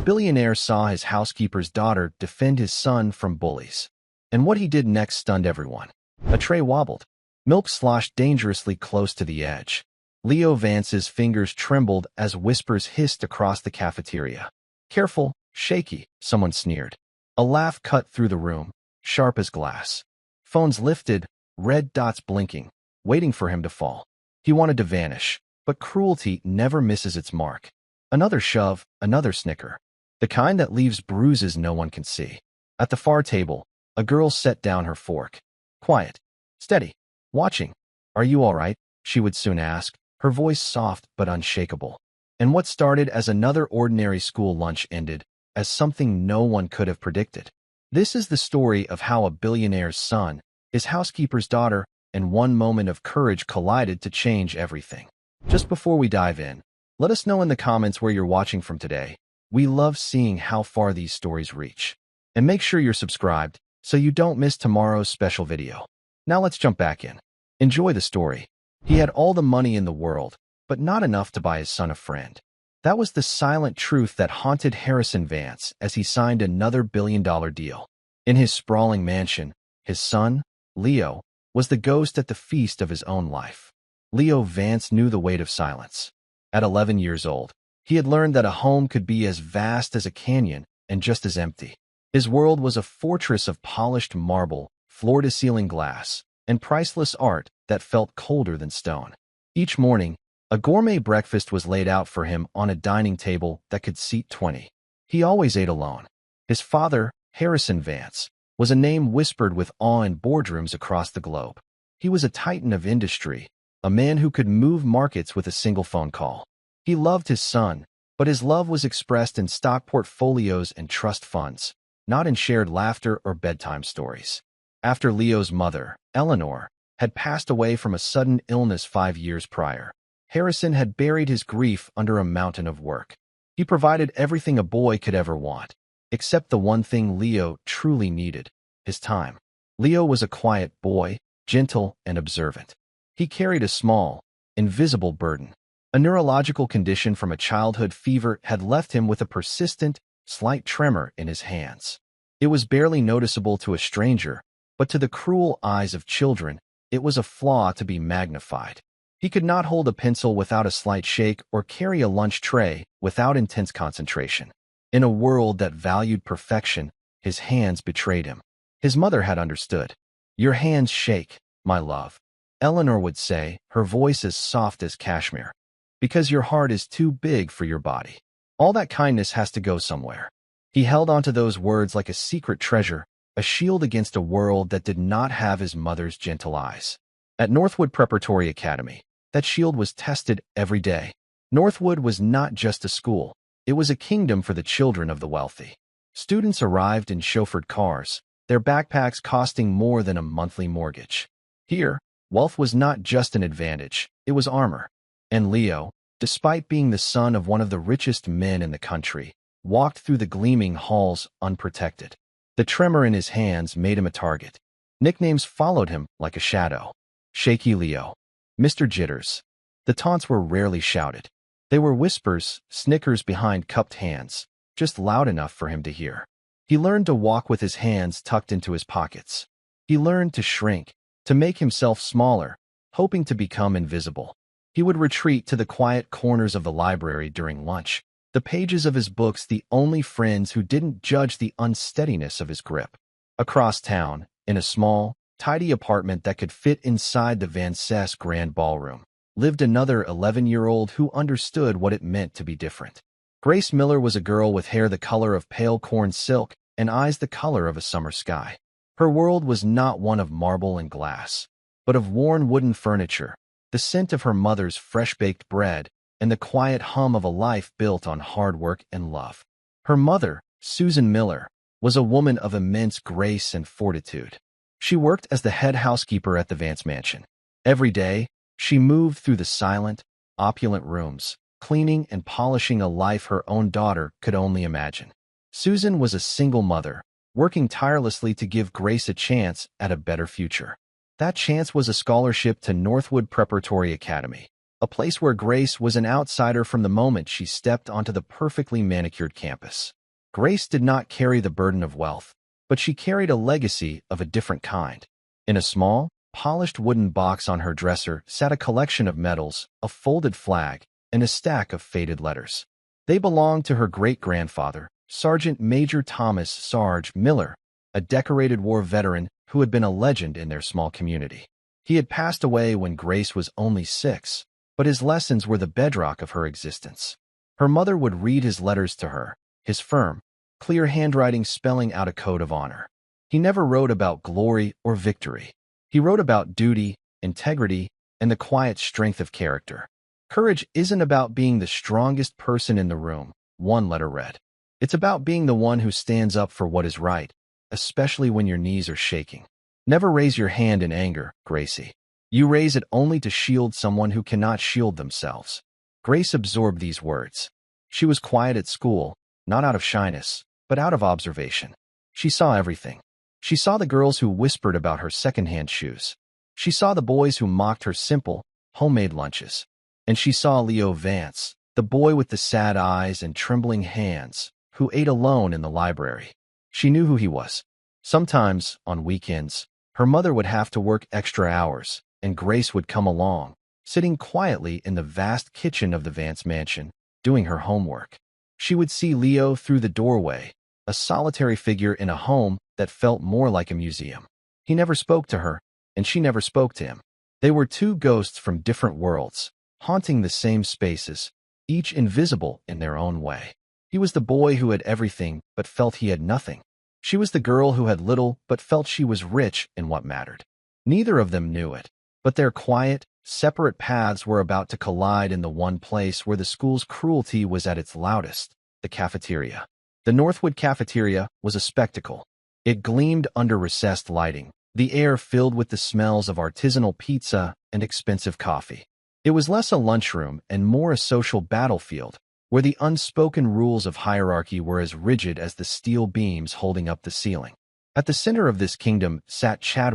Billionaire saw his housekeeper's daughter defend his son from bullies. And what he did next stunned everyone. A tray wobbled. Milk sloshed dangerously close to the edge. Leo Vance's fingers trembled as whispers hissed across the cafeteria. "Careful, shaky," someone sneered. A laugh cut through the room, sharp as glass. Phones lifted, red dots blinking, waiting for him to fall. He wanted to vanish, but cruelty never misses its mark. Another shove, another snicker. The kind that leaves bruises no one can see. At the far table, a girl set down her fork. Quiet, steady, watching. "Are you all right?" she would soon ask, her voice soft but unshakable. And what started as another ordinary school lunch ended as something no one could have predicted. This is the story of how a billionaire's son, his housekeeper's daughter, and one moment of courage collided to change everything. Just before we dive in, let us know in the comments where you're watching from today. We love seeing how far these stories reach. And make sure you're subscribed so you don't miss tomorrow's special video. Now let's jump back in. Enjoy the story. He had all the money in the world, but not enough to buy his son a friend. That was the silent truth that haunted Harrison Vance as he signed another billion-dollar deal. In his sprawling mansion, his son, Leo, was the ghost at the feast of his own life. Leo Vance knew the weight of silence. At 11 years old, he had learned that a home could be as vast as a canyon and just as empty. His world was a fortress of polished marble, floor-to-ceiling glass, and priceless art that felt colder than stone. Each morning, a gourmet breakfast was laid out for him on a dining table that could seat 20. He always ate alone. His father, Harrison Vance, was a name whispered with awe in boardrooms across the globe. He was a titan of industry, a man who could move markets with a single phone call. He loved his son, but his love was expressed in stock portfolios and trust funds, not in shared laughter or bedtime stories. After Leo's mother, Eleanor, had passed away from a sudden illness 5 years prior, Harrison had buried his grief under a mountain of work. He provided everything a boy could ever want, except the one thing Leo truly needed, his time. Leo was a quiet boy, gentle and observant. He carried a small, invisible burden. A neurological condition from a childhood fever had left him with a persistent, slight tremor in his hands. It was barely noticeable to a stranger, but to the cruel eyes of children, it was a flaw to be magnified. He could not hold a pencil without a slight shake or carry a lunch tray without intense concentration. In a world that valued perfection, his hands betrayed him. His mother had understood. "Your hands shake, my love," Eleanor would say, her voice as soft as cashmere, "because your heart is too big for your body. All that kindness has to go somewhere." He held onto those words like a secret treasure, a shield against a world that did not have his mother's gentle eyes. At Northwood Preparatory Academy, that shield was tested every day. Northwood was not just a school. It was a kingdom for the children of the wealthy. Students arrived in chauffeured cars, their backpacks costing more than a monthly mortgage. Here, wealth was not just an advantage, it was armor. And Leo, despite being the son of one of the richest men in the country, walked through the gleaming halls unprotected. The tremor in his hands made him a target. Nicknames followed him like a shadow. Shaky Leo, Mr. Jitters. The taunts were rarely shouted. They were whispers, snickers behind cupped hands, just loud enough for him to hear. He learned to walk with his hands tucked into his pockets. He learned to shrink, to make himself smaller, hoping to become invisible. He would retreat to the quiet corners of the library during lunch, the pages of his books the only friends who didn't judge the unsteadiness of his grip. Across town, in a small, tidy apartment that could fit inside the Vance's grand ballroom, lived another 11-year-old who understood what it meant to be different. Grace Miller was a girl with hair the color of pale corn silk and eyes the color of a summer sky. Her world was not one of marble and glass, but of worn wooden furniture, the scent of her mother's fresh-baked bread, and the quiet hum of a life built on hard work and love. Her mother, Susan Miller, was a woman of immense grace and fortitude. She worked as the head housekeeper at the Vance mansion. Every day, she moved through the silent, opulent rooms, cleaning and polishing a life her own daughter could only imagine. Susan was a single mother, working tirelessly to give Grace a chance at a better future. That chance was a scholarship to Northwood Preparatory Academy, a place where Grace was an outsider from the moment she stepped onto the perfectly manicured campus. Grace did not carry the burden of wealth, but she carried a legacy of a different kind. In a small, polished wooden box on her dresser sat a collection of medals, a folded flag, and a stack of faded letters. They belonged to her great-grandfather, Sergeant Major Thomas Sarge Miller, a decorated war veteran who had been a legend in their small community. He had passed away when Grace was only 6, but his lessons were the bedrock of her existence. Her mother would read his letters to her, his firm, clear handwriting spelling out a code of honor. He never wrote about glory or victory. He wrote about duty, integrity, and the quiet strength of character. Courage isn't about being the strongest person in the room, one letter read. It's about being the one who stands up for what is right, especially when your knees are shaking. Never raise your hand in anger, Gracie. You raise it only to shield someone who cannot shield themselves. Grace absorbed these words. She was quiet at school, not out of shyness, but out of observation. She saw everything. She saw the girls who whispered about her secondhand shoes. She saw the boys who mocked her simple, homemade lunches. And she saw Leo Vance, the boy with the sad eyes and trembling hands, who ate alone in the library. She knew who he was. Sometimes, on weekends, her mother would have to work extra hours, and Grace would come along, sitting quietly in the vast kitchen of the Vance mansion, doing her homework. She would see Leo through the doorway, a solitary figure in a home that felt more like a museum. He never spoke to her, and she never spoke to him. They were two ghosts from different worlds, haunting the same spaces, each invisible in their own way. He was the boy who had everything but felt he had nothing. She was the girl who had little but felt she was rich in what mattered. Neither of them knew it, but their quiet, separate paths were about to collide in the one place where the school's cruelty was at its loudest, the cafeteria. The Northwood cafeteria was a spectacle. It gleamed under recessed lighting, the air filled with the smells of artisanal pizza and expensive coffee. It was less a lunchroom and more a social battlefield, where the unspoken rules of hierarchy were as rigid as the steel beams holding up the ceiling. At the center of this kingdom sat Chad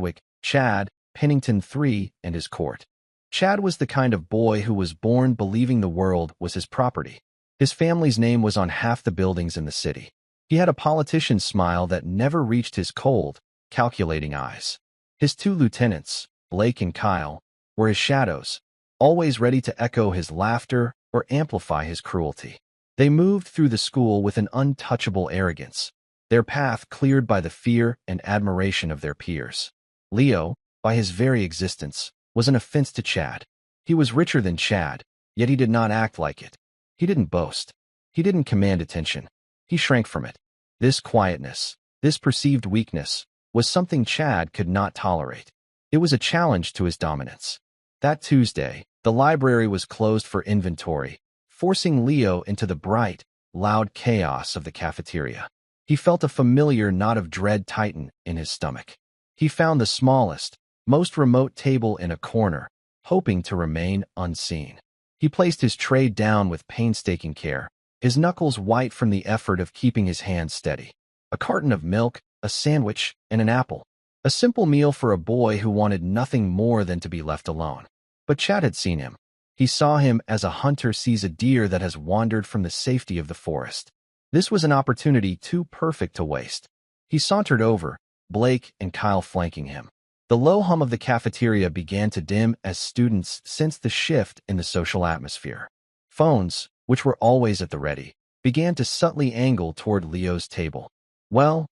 Pennington III, and his court. Chad was the kind of boy who was born believing the world was his property. His family's name was on half the buildings in the city. He had a politician's smile that never reached his cold, calculating eyes. His two lieutenants, Blake and Kyle, were his shadows, always ready to echo his laughter or amplify his cruelty. They moved through the school with an untouchable arrogance, their path cleared by the fear and admiration of their peers. Leo, by his very existence, was an offense to Chad. He was richer than Chad, yet he did not act like it. He didn't boast. He didn't command attention. He shrank from it. This quietness, this perceived weakness, was something Chad could not tolerate. It was a challenge to his dominance. That Tuesday, the library was closed for inventory, forcing Leo into the bright, loud chaos of the cafeteria. He felt a familiar knot of dread tighten in his stomach. He found the smallest, most remote table in a corner, hoping to remain unseen. He placed his tray down with painstaking care, his knuckles white from the effort of keeping his hands steady. A carton of milk, a sandwich, and an apple. A simple meal for a boy who wanted nothing more than to be left alone. But Chad had seen him. He saw him as a hunter sees a deer that has wandered from the safety of the forest. This was an opportunity too perfect to waste. He sauntered over, Blake and Kyle flanking him. The low hum of the cafeteria began to dim as students sensed the shift in the social atmosphere. Phones, which were always at the ready, began to subtly angle toward Leo's table. Well,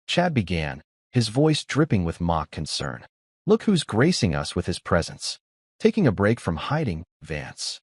Chad began, his voice dripping with mock concern. Look who's gracing us with his presence. Taking a break from hiding, Vance.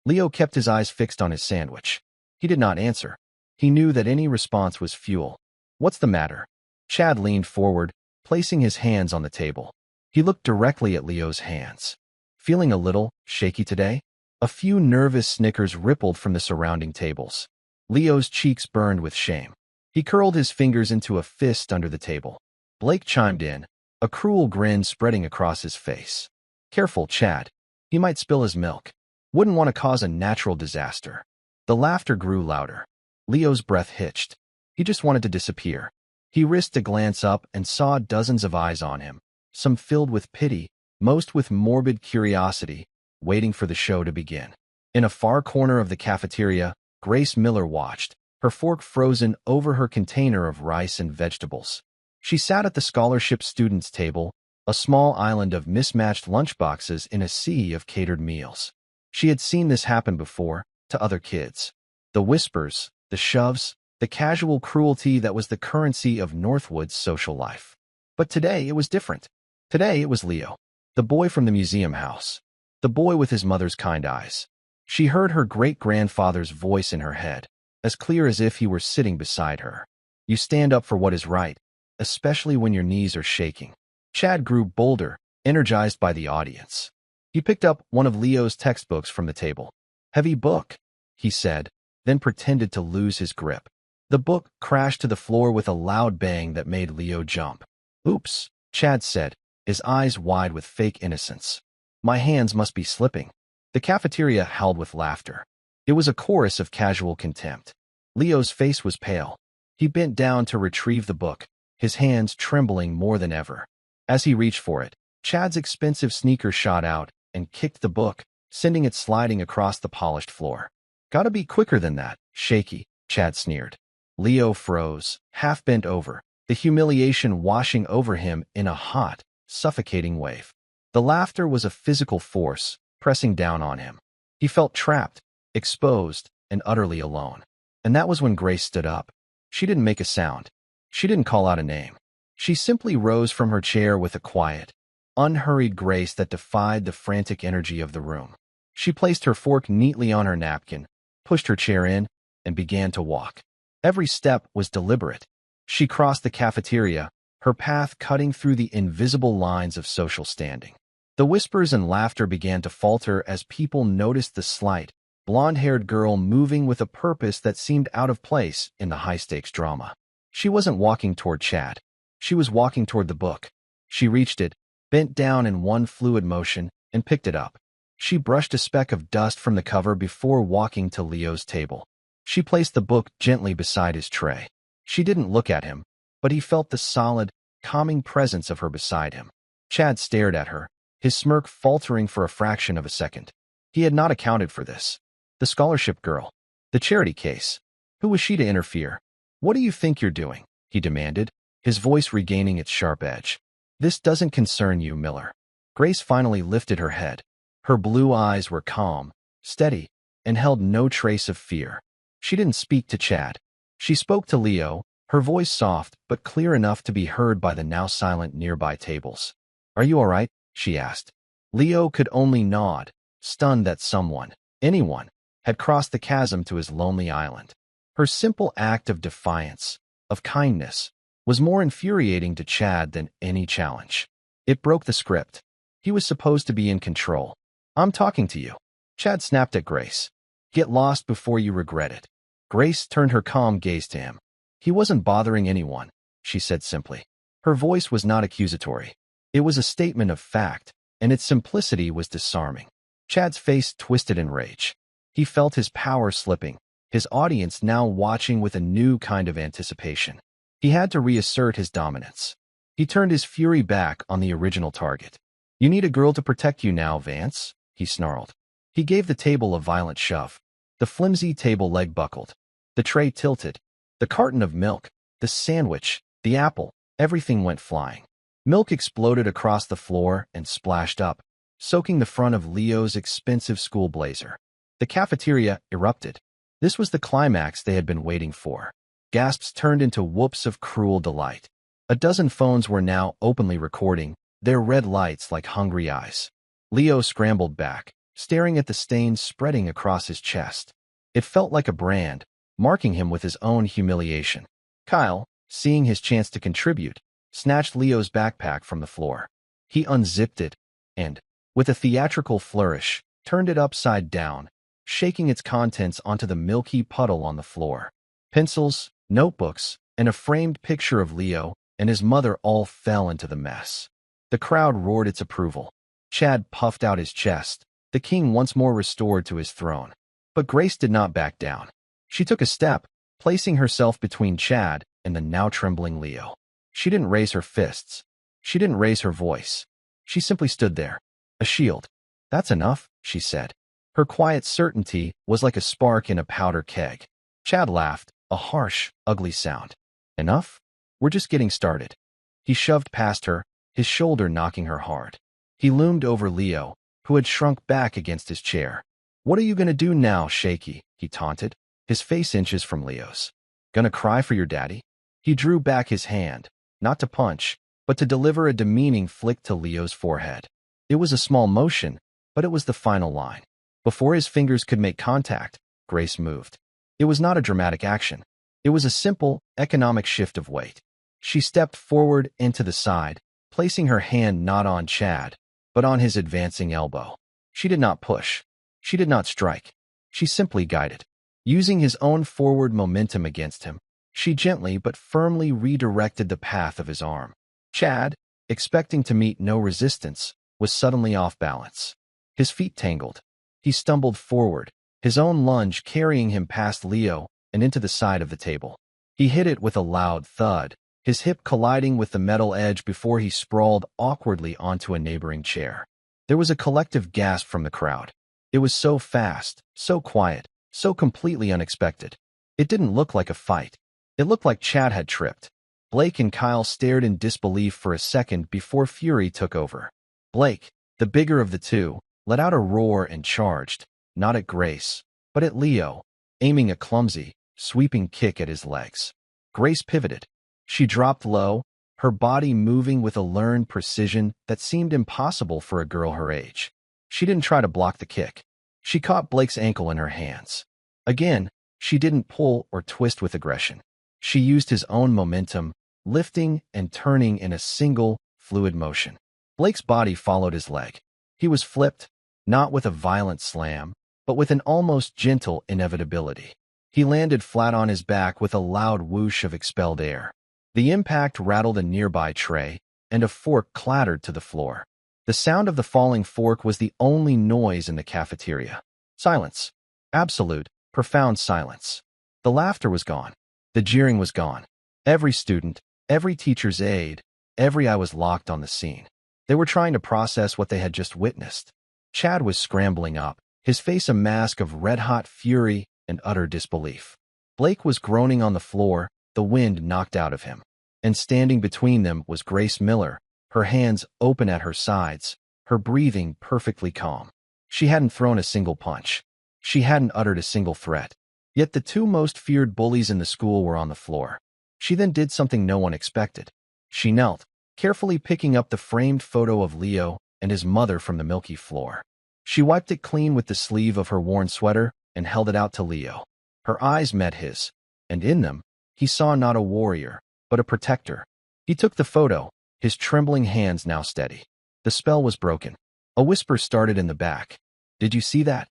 Leo kept his eyes fixed on his sandwich. He did not answer. He knew that any response was fuel. What's the matter? Chad leaned forward, placing his hands on the table. He looked directly at Leo's hands. Feeling a little shaky today? A few nervous snickers rippled from the surrounding tables. Leo's cheeks burned with shame. He curled his fingers into a fist under the table. Blake chimed in, a cruel grin spreading across his face. Careful, Chad. He might spill his milk. Wouldn't want to cause a natural disaster. The laughter grew louder. Leo's breath hitched. He just wanted to disappear. He risked a glance up and saw dozens of eyes on him, some filled with pity, most with morbid curiosity, waiting for the show to begin. In a far corner of the cafeteria, Grace Miller watched, her fork frozen over her container of rice and vegetables. She sat at the scholarship students' table, a small island of mismatched lunchboxes in a sea of catered meals. She had seen this happen before, to other kids. The whispers, the shoves, the casual cruelty that was the currency of Northwood's social life. But today it was different. Today it was Leo, the boy from the museum house, the boy with his mother's kind eyes. She heard her great-grandfather's voice in her head, as clear as if he were sitting beside her. You stand up for what is right, especially when your knees are shaking. Chad grew bolder, energized by the audience. He picked up one of Leo's textbooks from the table. Heavy book, he said, then pretended to lose his grip. The book crashed to the floor with a loud bang that made Leo jump. Oops, Chad said, his eyes wide with fake innocence. My hands must be slipping. The cafeteria howled with laughter. It was a chorus of casual contempt. Leo's face was pale. He bent down to retrieve the book, his hands trembling more than ever. As he reached for it, Chad's expensive sneaker shot out and kicked the book, sending it sliding across the polished floor. Gotta be quicker than that, shaky, Chad sneered. Leo froze, half bent over, the humiliation washing over him in a hot, suffocating wave. The laughter was a physical force, pressing down on him. He felt trapped, exposed, and utterly alone. And that was when Grace stood up. She didn't make a sound. She didn't call out a name. She simply rose from her chair with a quiet, unhurried grace that defied the frantic energy of the room. She placed her fork neatly on her napkin, pushed her chair in, and began to walk. Every step was deliberate. She crossed the cafeteria, her path cutting through the invisible lines of social standing. The whispers and laughter began to falter as people noticed the slight, blonde-haired girl moving with a purpose that seemed out of place in the high-stakes drama. She wasn't walking toward Chad. She was walking toward the book. She reached it, bent down in one fluid motion, and picked it up. She brushed a speck of dust from the cover before walking to Leo's table. She placed the book gently beside his tray. She didn't look at him, but he felt the solid, calming presence of her beside him. Chad stared at her, his smirk faltering for a fraction of a second. He had not accounted for this. The scholarship girl. The charity case. Who was she to interfere? What do you think you're doing? He demanded, his voice regaining its sharp edge. This doesn't concern you, Miller. Grace finally lifted her head. Her blue eyes were calm, steady, and held no trace of fear. She didn't speak to Chad. She spoke to Leo, her voice soft but clear enough to be heard by the now silent nearby tables. Are you all right? She asked. Leo could only nod, stunned that someone, anyone, had crossed the chasm to his lonely island. Her simple act of defiance, of kindness, was more infuriating to Chad than any challenge. It broke the script. He was supposed to be in control. I'm talking to you. Chad snapped at Grace. Get lost before you regret it. Grace turned her calm gaze to him. He wasn't bothering anyone, she said simply. Her voice was not accusatory. It was a statement of fact, and its simplicity was disarming. Chad's face twisted in rage. He felt his power slipping, his audience now watching with a new kind of anticipation. He had to reassert his dominance. He turned his fury back on the original target. You need a girl to protect you now, Vance, he snarled. He gave the table a violent shove. The flimsy table leg buckled. The tray tilted. The carton of milk, the sandwich, the apple, everything went flying. Milk exploded across the floor and splashed up, soaking the front of Leo's expensive school blazer. The cafeteria erupted. This was the climax they had been waiting for. Gasps turned into whoops of cruel delight. A dozen phones were now openly recording, their red lights like hungry eyes. Leo scrambled back, staring at the stains spreading across his chest. It felt like a brand, marking him with his own humiliation. Kyle, seeing his chance to contribute, snatched Leo's backpack from the floor. He unzipped it and, with a theatrical flourish, turned it upside down, shaking its contents onto the milky puddle on the floor. Pencils, notebooks, and a framed picture of Leo and his mother all fell into the mess. The crowd roared its approval. Chad puffed out his chest, the king once more restored to his throne. But Grace did not back down. She took a step, placing herself between Chad and the now trembling Leo. She didn't raise her fists. She didn't raise her voice. She simply stood there, a shield, That's enough, she said. Her quiet certainty was like a spark in a powder keg. Chad laughed, a harsh, ugly sound. Enough? We're just getting started. He shoved past her, his shoulder knocking her hard. He loomed over Leo, who had shrunk back against his chair. What are you gonna do now, Shaky? He taunted, his face inches from Leo's. Gonna cry for your daddy? He drew back his hand, not to punch, but to deliver a demeaning flick to Leo's forehead. It was a small motion, but it was the final line. Before his fingers could make contact, Grace moved. It was not a dramatic action. It was a simple, economic shift of weight. She stepped forward and to the side, placing her hand not on Chad, but on his advancing elbow. She did not push. She did not strike. She simply guided. Using his own forward momentum against him, she gently but firmly redirected the path of his arm. Chad, expecting to meet no resistance, was suddenly off balance. His feet tangled. He stumbled forward, his own lunge carrying him past Leo and into the side of the table. He hit it with a loud thud, his hip colliding with the metal edge before he sprawled awkwardly onto a neighboring chair. There was a collective gasp from the crowd. It was so fast, so quiet, so completely unexpected. It didn't look like a fight. It looked like Chad had tripped. Blake and Kyle stared in disbelief for a second before fury took over. Blake, the bigger of the two, let out a roar and charged, not at Grace, but at Leo, aiming a clumsy, sweeping kick at his legs. Grace pivoted. She dropped low, her body moving with a learned precision that seemed impossible for a girl her age. She didn't try to block the kick. She caught Blake's ankle in her hands. Again, she didn't pull or twist with aggression. She used his own momentum, lifting and turning in a single, fluid motion. Blake's body followed his leg. He was flipped, not with a violent slam, but with an almost gentle inevitability. He landed flat on his back with a loud whoosh of expelled air. The impact rattled a nearby tray, and a fork clattered to the floor. The sound of the falling fork was the only noise in the cafeteria. Silence. Absolute, profound silence. The laughter was gone. The jeering was gone. Every student, every teacher's aide, every eye was locked on the scene. They were trying to process what they had just witnessed. Chad was scrambling up, his face a mask of red-hot fury and utter disbelief. Blake was groaning on the floor, the wind knocked out of him. And standing between them was Grace Miller, her hands open at her sides, her breathing perfectly calm. She hadn't thrown a single punch. She hadn't uttered a single threat. Yet the two most feared bullies in the school were on the floor. She then did something no one expected. She knelt, carefully picking up the framed photo of Leo and his mother from the milky floor. She wiped it clean with the sleeve of her worn sweater and held it out to Leo. Her eyes met his, and in them, he saw not a warrior, but a protector. He took the photo, his trembling hands now steady. The spell was broken. A whisper started in the back. Did you see that?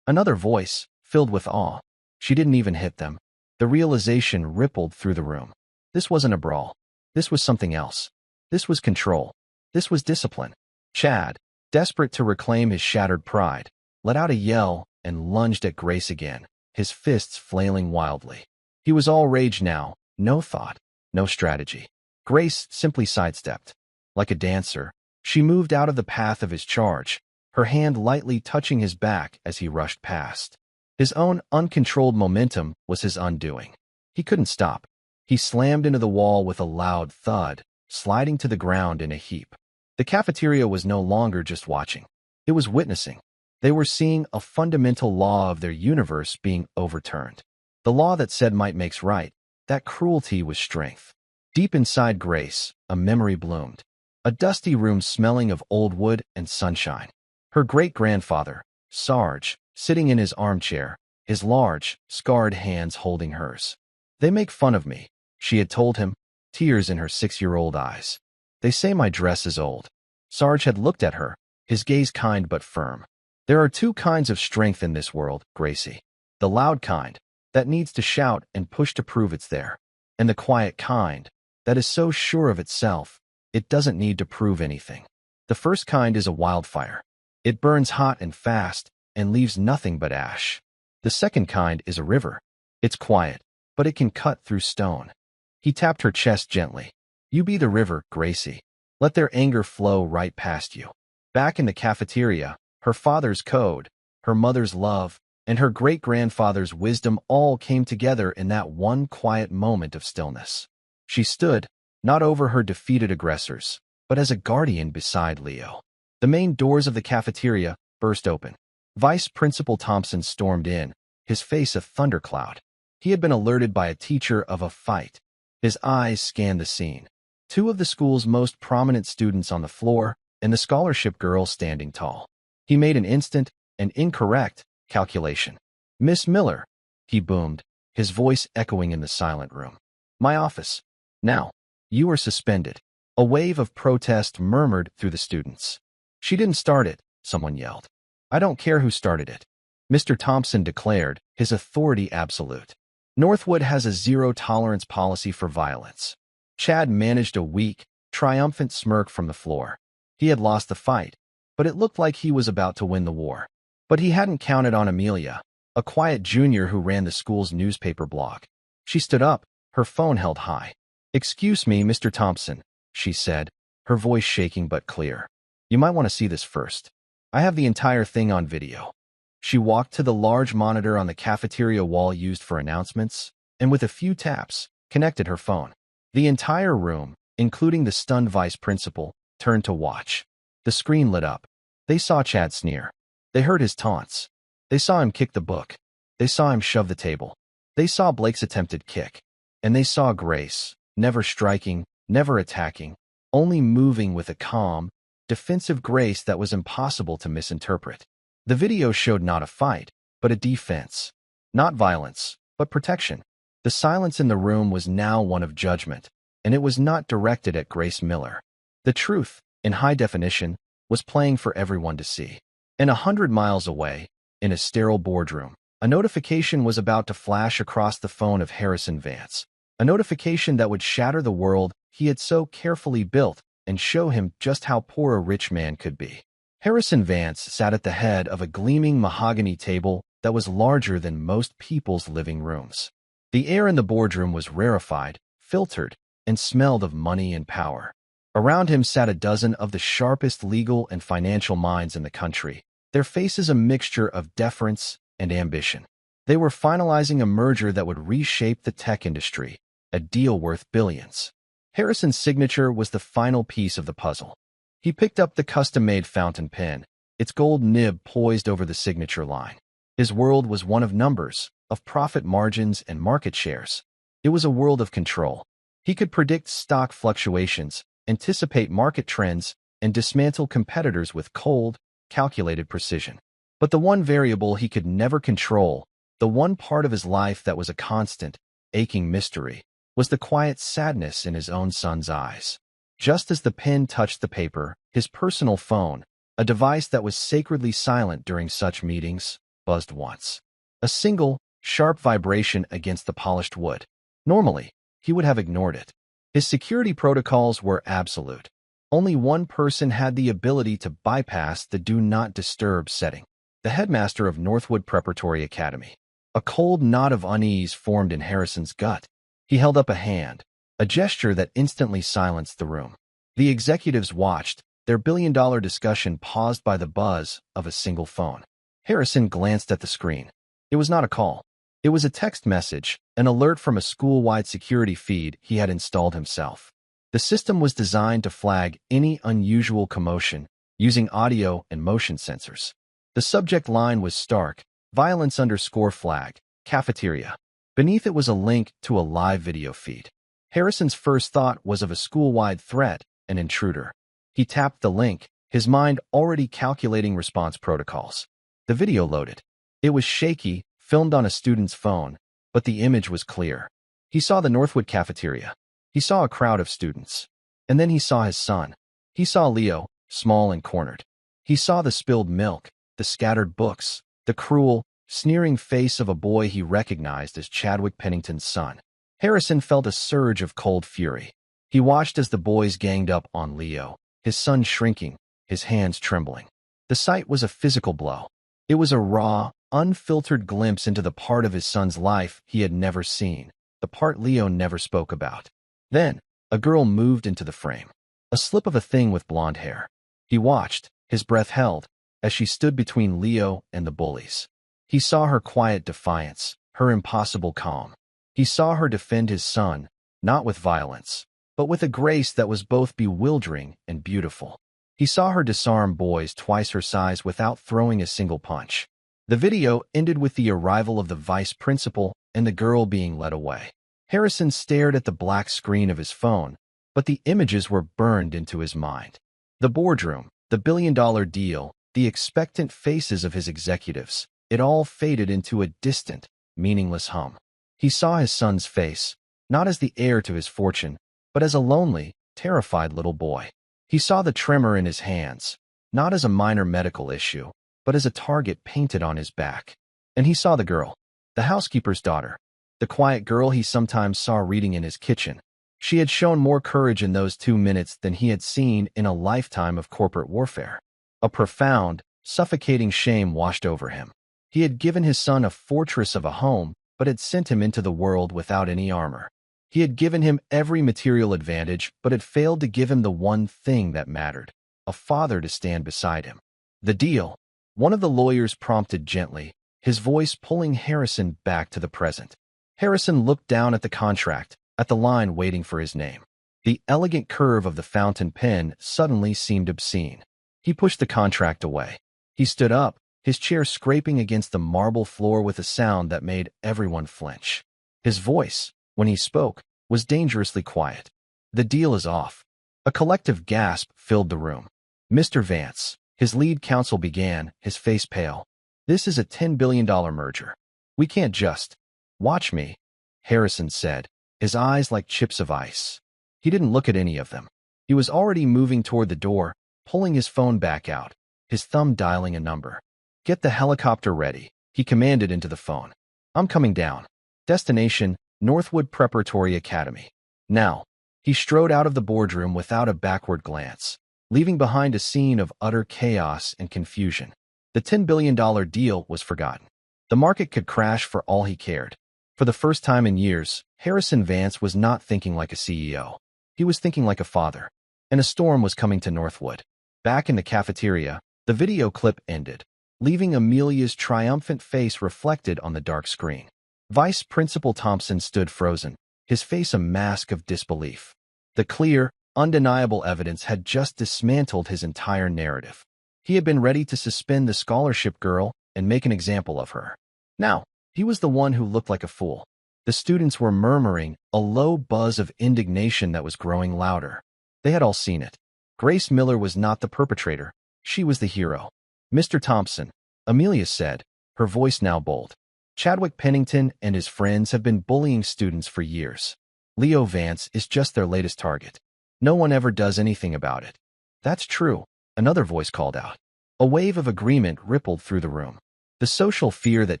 Another voice, filled with awe. She didn't even hit them. The realization rippled through the room. This wasn't a brawl. This was something else. This was control. This was discipline. Chad, desperate to reclaim his shattered pride, let out a yell and lunged at Grace again, his fists flailing wildly. He was all rage now, no thought, no strategy. Grace simply sidestepped. Like a dancer, she moved out of the path of his charge, her hand lightly touching his back as he rushed past. His own uncontrolled momentum was his undoing. He couldn't stop. He slammed into the wall with a loud thud, sliding to the ground in a heap. The cafeteria was no longer just watching. It was witnessing. They were seeing a fundamental law of their universe being overturned. The law that said might makes right, that cruelty was strength. Deep inside Grace, a memory bloomed. A dusty room smelling of old wood and sunshine. Her great-grandfather, Sarge, sitting in his armchair, his large, scarred hands holding hers. They make fun of me, she had told him, tears in her 6-year-old eyes. They say my dress is old. Sarge had looked at her, his gaze kind but firm. There are two kinds of strength in this world, Gracie. The loud kind, that needs to shout and push to prove it's there. And the quiet kind, that is so sure of itself, it doesn't need to prove anything. The first kind is a wildfire. It burns hot and fast and leaves nothing but ash. The second kind is a river. It's quiet, but it can cut through stone. He tapped her chest gently. You be the river, Gracie. Let their anger flow right past you. Back in the cafeteria, Her father's code, her mother's love, and her great-grandfather's wisdom all came together in that one quiet moment of stillness. She stood, not over her defeated aggressors, but as a guardian beside Leo. The main doors of the cafeteria burst open. Vice Principal Thompson stormed in, his face a thundercloud. He had been alerted by a teacher of a fight. His eyes scanned the scene. Two of the school's most prominent students on the floor, and the scholarship girl standing tall. He made an instant and incorrect calculation. "Miss Miller," he boomed, his voice echoing in the silent room. "My office. Now. You are suspended." A wave of protest murmured through the students. "She didn't start it," someone yelled. "I don't care who started it," Mr. Thompson declared, his authority absolute. "Northwood has a zero-tolerance policy for violence." Chad managed a weak, triumphant smirk from the floor. He had lost the fight, but it looked like he was about to win the war. But he hadn't counted on Amelia, a quiet junior who ran the school's newspaper blog. She stood up, her phone held high. "Excuse me, Mr. Thompson," she said, her voice shaking but clear. "You might want to see this first. I have the entire thing on video." She walked to the large monitor on the cafeteria wall used for announcements, and with a few taps, connected her phone. The entire room, including the stunned vice principal, turned to watch. The screen lit up. They saw Chad sneer. They heard his taunts. They saw him kick the book. They saw him shove the table. They saw Blake's attempted kick. And they saw Grace, never striking, never attacking, only moving with a calm, defensive grace that was impossible to misinterpret. The video showed not a fight, but a defense. Not violence, but protection. The silence in the room was now one of judgment, and it was not directed at Grace Miller. The truth, in high definition, was playing for everyone to see. And 100 miles away, in a sterile boardroom, a notification was about to flash across the phone of Harrison Vance. A notification that would shatter the world he had so carefully built and show him just how poor a rich man could be. Harrison Vance sat at the head of a gleaming mahogany table that was larger than most people's living rooms. The air in the boardroom was rarefied, filtered, and smelled of money and power. Around him sat a dozen of the sharpest legal and financial minds in the country, their faces a mixture of deference and ambition. They were finalizing a merger that would reshape the tech industry, a deal worth billions. Harrison's signature was the final piece of the puzzle. He picked up the custom-made fountain pen, its gold nib poised over the signature line. His world was one of numbers, of profit margins and market shares. It was a world of control. He could predict stock fluctuations, anticipate market trends, and dismantle competitors with cold, calculated precision. But the one variable he could never control, the one part of his life that was a constant, aching mystery, was the quiet sadness in his own son's eyes. Just as the pen touched the paper, his personal phone, a device that was sacredly silent during such meetings, buzzed once. A single, sharp vibration against the polished wood. Normally, he would have ignored it. His security protocols were absolute. Only one person had the ability to bypass the Do Not Disturb setting. The headmaster of Northwood Preparatory Academy. A cold knot of unease formed in Harrison's gut. He held up a hand, a gesture that instantly silenced the room. The executives watched, their billion-dollar discussion paused by the buzz of a single phone. Harrison glanced at the screen. It was not a call. It was a text message, an alert from a school-wide security feed he had installed himself. The system was designed to flag any unusual commotion, using audio and motion sensors. The subject line was stark, violence_flag, cafeteria. Beneath it was a link to a live video feed. Harrison's first thought was of a school-wide threat, an intruder. He tapped the link, his mind already calculating response protocols. The video loaded. It was shaky, filmed on a student's phone, but the image was clear. He saw the Northwood cafeteria. He saw a crowd of students. And then he saw his son. He saw Leo, small and cornered. He saw the spilled milk, the scattered books, the cruel, sneering face of a boy he recognized as Chadwick Pennington's son. Harrison felt a surge of cold fury. He watched as the boys ganged up on Leo, his son shrinking, his hands trembling. The sight was a physical blow. It was a raw, unfiltered glimpse into the part of his son's life he had never seen, the part Leo never spoke about. Then, a girl moved into the frame. A slip of a thing with blonde hair. He watched, his breath held, as she stood between Leo and the bullies. He saw her quiet defiance, her impossible calm. He saw her defend his son, not with violence, but with a grace that was both bewildering and beautiful. He saw her disarm boys twice her size without throwing a single punch. The video ended with the arrival of the vice principal and the girl being led away. Harrison stared at the black screen of his phone, but the images were burned into his mind. The boardroom, the billion-dollar deal, the expectant faces of his executives, it all faded into a distant, meaningless hum. He saw his son's face, not as the heir to his fortune, but as a lonely, terrified little boy. He saw the tremor in his hands, not as a minor medical issue, but as a target painted on his back. And he saw the girl, the housekeeper's daughter, the quiet girl he sometimes saw reading in his kitchen. She had shown more courage in those 2 minutes than he had seen in a lifetime of corporate warfare. A profound, suffocating shame washed over him. He had given his son a fortress of a home, but had sent him into the world without any armor. He had given him every material advantage, but had failed to give him the one thing that mattered, a father to stand beside him. The deal, one of the lawyers prompted gently, his voice pulling Harrison back to the present. Harrison looked down at the contract, at the line waiting for his name. The elegant curve of the fountain pen suddenly seemed obscene. He pushed the contract away. He stood up, his chair scraping against the marble floor with a sound that made everyone flinch. His voice, when he spoke, was dangerously quiet. The deal is off. A collective gasp filled the room. Mr. Vance, his lead counsel began, his face pale. This is a $10 billion merger. We can't just. Watch me, Harrison said, his eyes like chips of ice. He didn't look at any of them. He was already moving toward the door, pulling his phone back out, his thumb dialing a number. Get the helicopter ready, he commanded into the phone. I'm coming down. Destination, Northwood Preparatory Academy. Now, he strode out of the boardroom without a backward glance, leaving behind a scene of utter chaos and confusion. The $10 billion deal was forgotten. The market could crash for all he cared. For the first time in years, Harrison Vance was not thinking like a CEO. He was thinking like a father. And a storm was coming to Northwood. Back in the cafeteria, the video clip ended, leaving Amelia's triumphant face reflected on the dark screen. Vice Principal Thompson stood frozen, his face a mask of disbelief. The clear, undeniable evidence had just dismantled his entire narrative. He had been ready to suspend the scholarship girl and make an example of her. Now, he was the one who looked like a fool. The students were murmuring, a low buzz of indignation that was growing louder. They had all seen it. Grace Miller was not the perpetrator. She was the hero. Mr. Thompson, Amelia said, her voice now bold. Chadwick Pennington and his friends have been bullying students for years. Leo Vance is just their latest target. No one ever does anything about it. That's true, another voice called out. A wave of agreement rippled through the room. The social fear that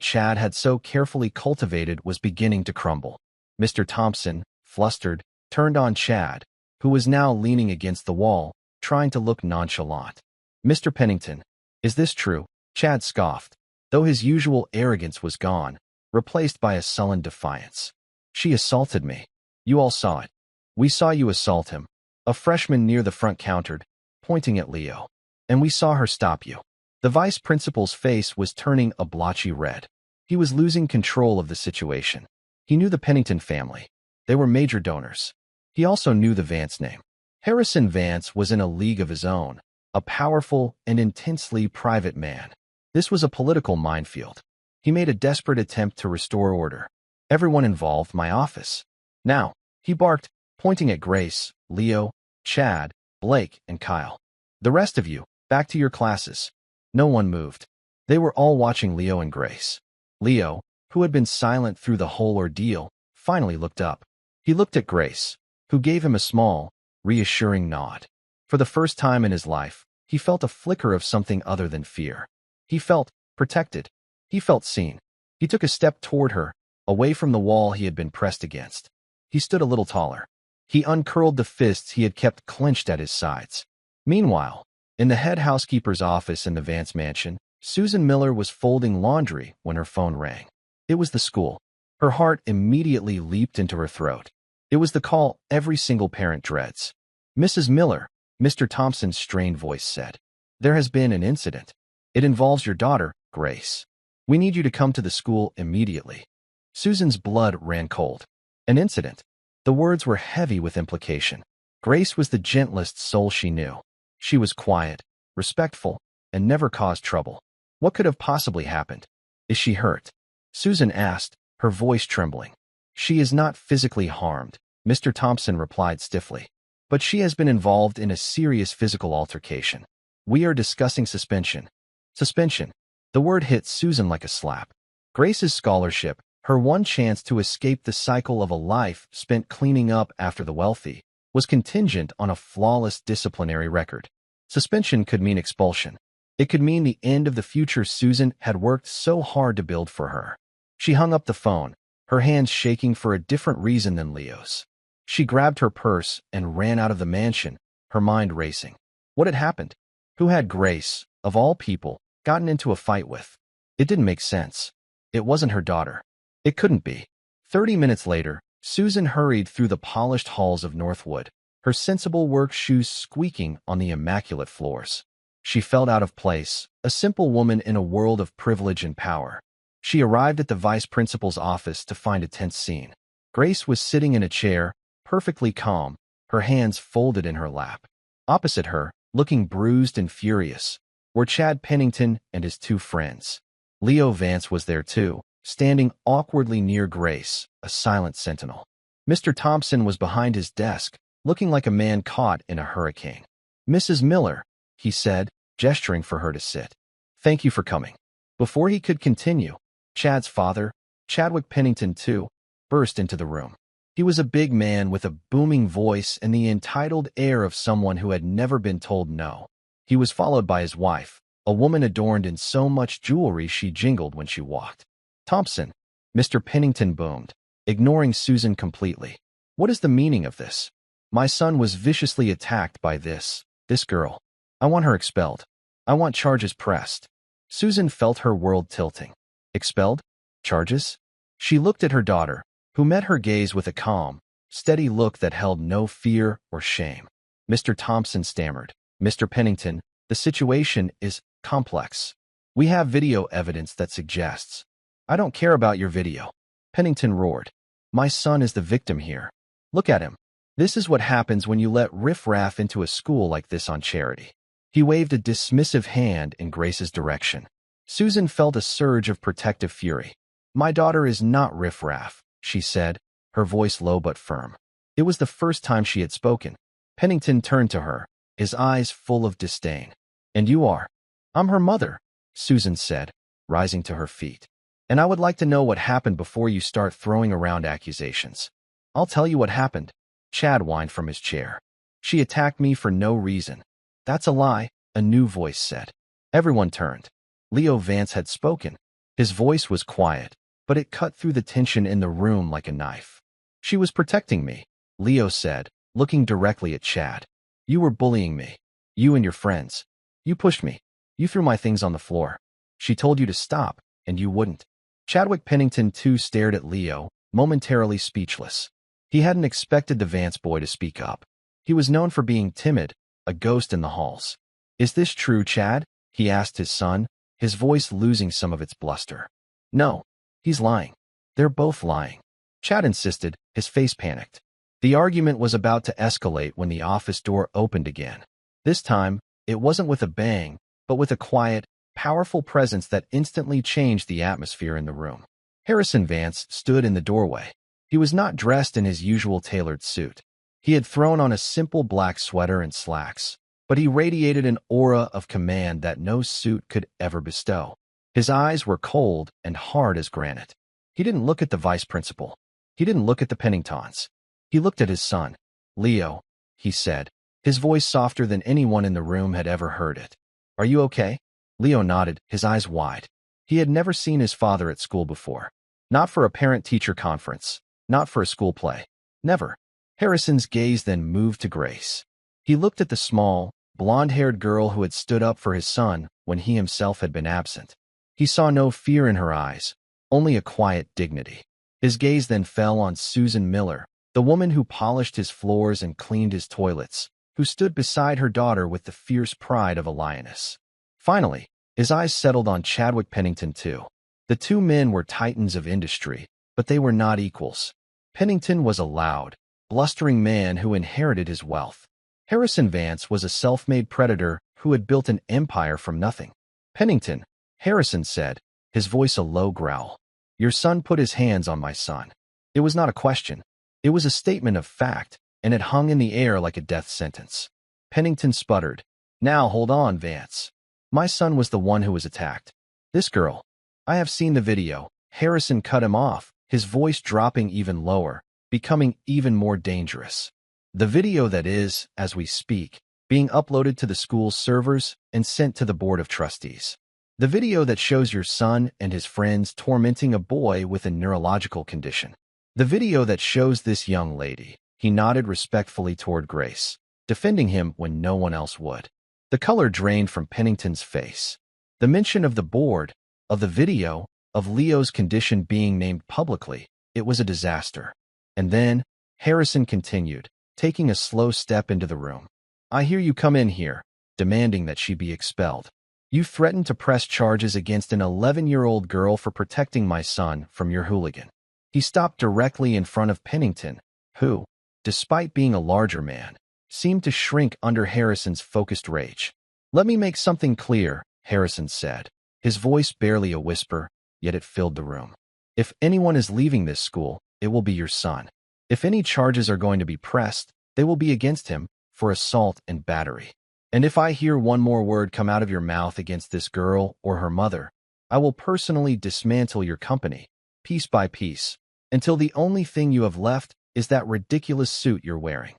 Chad had so carefully cultivated was beginning to crumble. Mr. Thompson, flustered, turned on Chad, who was now leaning against the wall, trying to look nonchalant. Mr. Pennington, is this true? Chad scoffed, though his usual arrogance was gone, replaced by a sullen defiance. She assaulted me. You all saw it. We saw you assault him. A freshman near the front countered, pointing at Leo. And we saw her stop you. The vice principal's face was turning a blotchy red. He was losing control of the situation. He knew the Pennington family. They were major donors. He also knew the Vance name. Harrison Vance was in a league of his own, a powerful and intensely private man. This was a political minefield. He made a desperate attempt to restore order. Everyone involved, my office. Now, he barked, pointing at Grace, Leo, Chad, Blake, and Kyle. The rest of you, back to your classes. No one moved. They were all watching Leo and Grace. Leo, who had been silent through the whole ordeal, finally looked up. He looked at Grace, who gave him a small, reassuring nod. For the first time in his life, he felt a flicker of something other than fear. He felt protected. He felt seen. He took a step toward her, away from the wall he had been pressed against. He stood a little taller. He uncurled the fists he had kept clenched at his sides. Meanwhile, in the head housekeeper's office in the Vance mansion, Susan Miller was folding laundry when her phone rang. It was the school. Her heart immediately leaped into her throat. It was the call every single parent dreads. Mrs. Miller, Mr. Thompson's strained voice said, there has been an incident. It involves your daughter, Grace. We need you to come to the school immediately. Susan's blood ran cold. An incident. The words were heavy with implication. Grace was the gentlest soul she knew. She was quiet, respectful, and never caused trouble. What could have possibly happened? Is she hurt? Susan asked, her voice trembling. She is not physically harmed, Mr. Thompson replied stiffly. But she has been involved in a serious physical altercation. We are discussing suspension. Suspension. The word hit Susan like a slap. Grace's scholarship, her one chance to escape the cycle of a life spent cleaning up after the wealthy, was contingent on a flawless disciplinary record. Suspension could mean expulsion. It could mean the end of the future Susan had worked so hard to build for her. She hung up the phone, her hands shaking for a different reason than Leo's. She grabbed her purse and ran out of the mansion, her mind racing. What had happened? Who had Grace, of all people, gotten into a fight with? It didn't make sense. It wasn't her daughter. It couldn't be. 30 minutes later, Susan hurried through the polished halls of Northwood, her sensible work shoes squeaking on the immaculate floors. She felt out of place, a simple woman in a world of privilege and power. She arrived at the vice principal's office to find a tense scene. Grace was sitting in a chair, perfectly calm, her hands folded in her lap. Opposite her, looking bruised and furious, were Chad Pennington and his two friends. Leo Vance was there too, standing awkwardly near Grace, a silent sentinel. Mr. Thompson was behind his desk, looking like a man caught in a hurricane. "Mrs. Miller," he said, gesturing for her to sit. "Thank you for coming." Before he could continue, Chad's father, Chadwick Pennington too, burst into the room. He was a big man with a booming voice and the entitled air of someone who had never been told no. He was followed by his wife, a woman adorned in so much jewelry she jingled when she walked. "Thompson," Mr. Pennington boomed, ignoring Susan completely. "What is the meaning of this? My son was viciously attacked by this girl. I want her expelled. I want charges pressed." Susan felt her world tilting. Expelled? Charges? She looked at her daughter, who met her gaze with a calm, steady look that held no fear or shame. Mr. Thompson stammered, "Mr. Pennington, the situation is complex. We have video evidence that suggests—" "I don't care about your video," Pennington roared. "My son is the victim here. Look at him. This is what happens when you let riffraff into a school like this on charity." He waved a dismissive hand in Grace's direction. Susan felt a surge of protective fury. "My daughter is not riffraff," she said, her voice low but firm. It was the first time she had spoken. Pennington turned to her, his eyes full of disdain. "And you are?" "I'm her mother," Susan said, rising to her feet. "And I would like to know what happened before you start throwing around accusations." "I'll tell you what happened," Chad whined from his chair. "She attacked me for no reason." "That's a lie," a new voice said. Everyone turned. Leo Vance had spoken. His voice was quiet, but it cut through the tension in the room like a knife. "She was protecting me," Leo said, looking directly at Chad. "You were bullying me. You and your friends. You pushed me. You threw my things on the floor. She told you to stop, and you wouldn't." Chadwick Pennington too stared at Leo, momentarily speechless. He hadn't expected the Vance boy to speak up. He was known for being timid, a ghost in the halls. "Is this true, Chad?" he asked his son, his voice losing some of its bluster. "No. He's lying. They're both lying," Chad insisted, his face panicked. The argument was about to escalate when the office door opened again. This time, it wasn't with a bang, but with a quiet, powerful presence that instantly changed the atmosphere in the room. Harrison Vance stood in the doorway. He was not dressed in his usual tailored suit. He had thrown on a simple black sweater and slacks, but he radiated an aura of command that no suit could ever bestow. His eyes were cold and hard as granite. He didn't look at the vice principal. He didn't look at the Penningtons. He looked at his son. "Leo," he said, his voice softer than anyone in the room had ever heard it. "Are you okay?" Leo nodded, his eyes wide. He had never seen his father at school before. Not for a parent-teacher conference. Not for a school play. Never. Harrison's gaze then moved to Grace. He looked at the small, blonde-haired girl who had stood up for his son when he himself had been absent. He saw no fear in her eyes, only a quiet dignity. His gaze then fell on Susan Miller, the woman who polished his floors and cleaned his toilets, who stood beside her daughter with the fierce pride of a lioness. Finally, His eyes settled on Chadwick Pennington too. The two men were titans of industry, but they were not equals. Pennington was a loud, blustering man who inherited his wealth. Harrison Vance was a self-made predator who had built an empire from nothing. Pennington, Harrison said, his voice a low growl. Your son put his hands on my son. It was not a question. It was a statement of fact, and it hung in the air like a death sentence. Pennington sputtered. Now hold on, Vance. My son was the one who was attacked. This girl. I have seen the video. Harrison cut him off, his voice dropping even lower, becoming even more dangerous. The video that is, as we speak, being uploaded to the school's servers and sent to the Board of Trustees. The video that shows your son and his friends tormenting a boy with a neurological condition. The video that shows this young lady. He nodded respectfully toward Grace, defending him when no one else would. The color drained from Pennington's face. The mention of the board, of the video, of Leo's condition being named publicly, it was a disaster. And then, Harrison continued, taking a slow step into the room. I hear you come in here, demanding that she be expelled. You threatened to press charges against an 11-year-old girl for protecting my son from your hooligan. He stopped directly in front of Pennington, who, despite being a larger man, seemed to shrink under Harrison's focused rage. Let me make something clear, Harrison said, his voice barely a whisper, yet it filled the room. If anyone is leaving this school, it will be your son. If any charges are going to be pressed, they will be against him for assault and battery. And if I hear one more word come out of your mouth against this girl or her mother, I will personally dismantle your company, piece by piece, until the only thing you have left is that ridiculous suit you're wearing.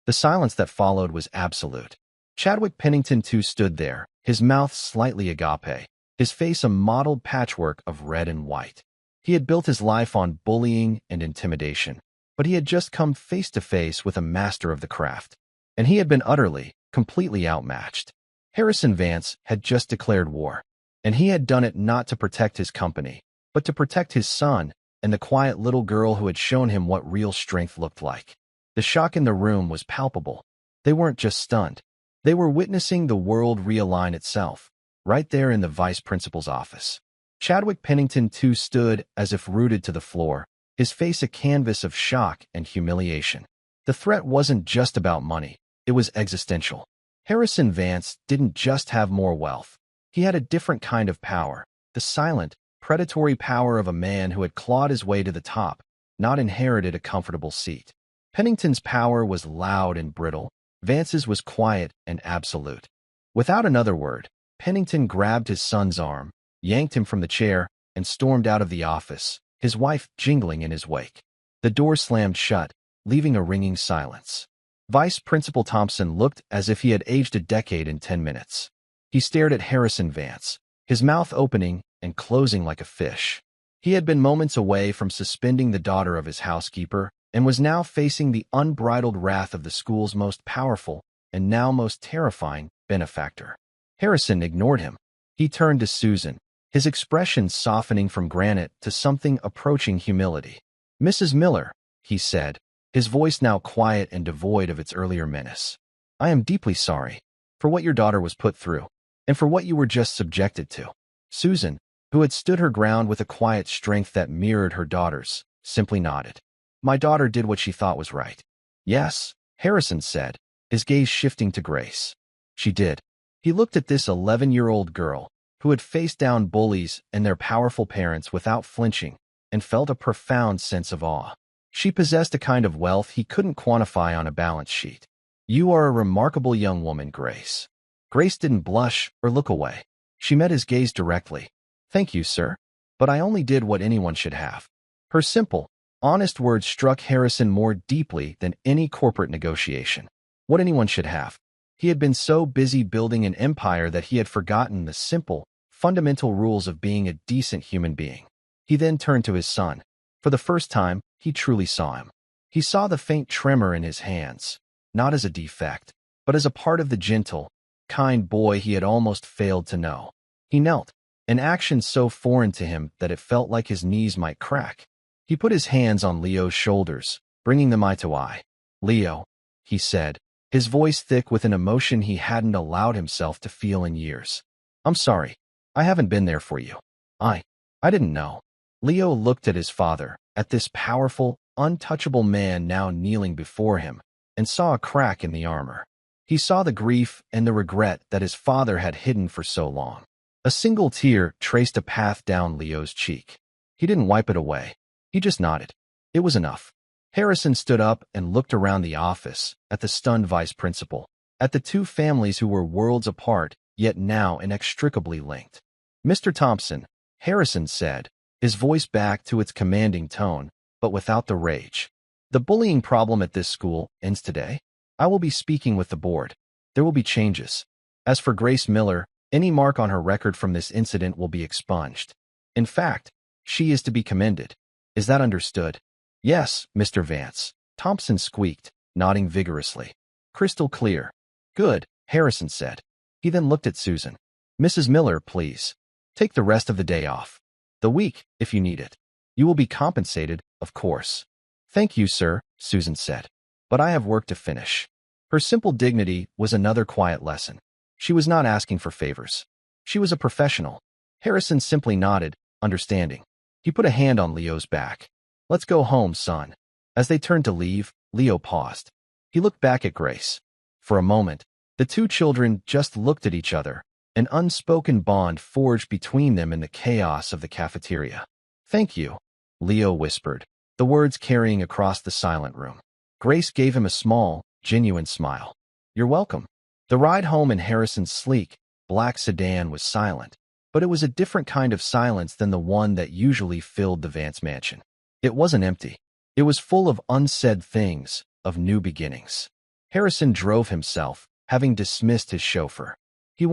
The silence that followed was absolute. Chadwick Pennington too stood there, his mouth slightly agape, his face a mottled patchwork of red and white. He had built his life on bullying and intimidation, but he had just come face to face with a master of the craft, and he had been utterly, completely outmatched. Harrison Vance had just declared war, and he had done it not to protect his company, but to protect his son and the quiet little girl who had shown him what real strength looked like. The shock in the room was palpable. They weren't just stunned. They were witnessing the world realign itself, right there in the vice principal's office. Chadwick Pennington too stood as if rooted to the floor, his face a canvas of shock and humiliation. The threat wasn't just about money. It was existential. Harrison Vance didn't just have more wealth. He had a different kind of power, the silent, predatory power of a man who had clawed his way to the top, not inherited a comfortable seat. Pennington's power was loud and brittle. Vance's was quiet and absolute. Without another word, Pennington grabbed his son's arm, yanked him from the chair, and stormed out of the office, his wife jingling in his wake. The door slammed shut, leaving a ringing silence. Vice Principal Thompson looked as if he had aged a decade in 10 minutes. He stared at Harrison Vance, his mouth opening and closing like a fish. He had been moments away from suspending the daughter of his housekeeper and was now facing the unbridled wrath of the school's most powerful and now most terrifying benefactor. Harrison ignored him. He turned to Susan, his expression softening from granite to something approaching humility. Mrs. Miller, he said, his voice now quiet and devoid of its earlier menace. I am deeply sorry for what your daughter was put through and for what you were just subjected to. Susan, who had stood her ground with a quiet strength that mirrored her daughter's, simply nodded. My daughter did what she thought was right. Yes, Harrison said, his gaze shifting to Grace. She did. He looked at this 11-year-old girl who had faced down bullies and their powerful parents without flinching and felt a profound sense of awe. She possessed a kind of wealth he couldn't quantify on a balance sheet. You are a remarkable young woman, Grace. Grace didn't blush or look away. She met his gaze directly. Thank you, sir. But I only did what anyone should have. Her simple, honest words struck Harrison more deeply than any corporate negotiation. What anyone should have. He had been so busy building an empire that he had forgotten the simple, fundamental rules of being a decent human being. He then turned to his son. For the first time, he truly saw him. He saw the faint tremor in his hands, not as a defect, but as a part of the gentle, kind boy he had almost failed to know. He knelt, an action so foreign to him that it felt like his knees might crack. He put his hands on Leo's shoulders, bringing them eye to eye. Leo, he said, his voice thick with an emotion he hadn't allowed himself to feel in years. I'm sorry. I haven't been there for you. I I didn't know. Leo looked at his father, at this powerful, untouchable man now kneeling before him, and saw a crack in the armor. He saw the grief and the regret that his father had hidden for so long. A single tear traced a path down Leo's cheek. He didn't wipe it away. He just nodded. It was enough. Harrison stood up and looked around the office, at the stunned vice principal, at the two families who were worlds apart, yet now inextricably linked. Mr. Thompson, Harrison said, his voice back to its commanding tone, but without the rage. The bullying problem at this school ends today. I will be speaking with the board. There will be changes. As for Grace Miller, any mark on her record from this incident will be expunged. In fact, she is to be commended. Is that understood? Yes, Mr. Vance, Thompson squeaked, nodding vigorously. Crystal clear. Good, Harrison said. He then looked at Susan. Mrs. Miller, please. Take the rest of the day off. The week, if you need it. You will be compensated, of course. Thank you, sir, Susan said. But I have work to finish. Her simple dignity was another quiet lesson. She was not asking for favors. She was a professional. Harrison simply nodded, understanding. He put a hand on Leo's back. Let's go home, son. As they turned to leave, Leo paused. He looked back at Grace. For a moment, the two children just looked at each other, an unspoken bond forged between them in the chaos of the cafeteria. Thank you, Leo whispered, the words carrying across the silent room. Grace gave him a small, genuine smile. You're welcome. The ride home in Harrison's sleek, black sedan was silent, but it was a different kind of silence than the one that usually filled the Vance mansion. It wasn't empty. It was full of unsaid things, of new beginnings. Harrison drove himself, having dismissed his chauffeur. He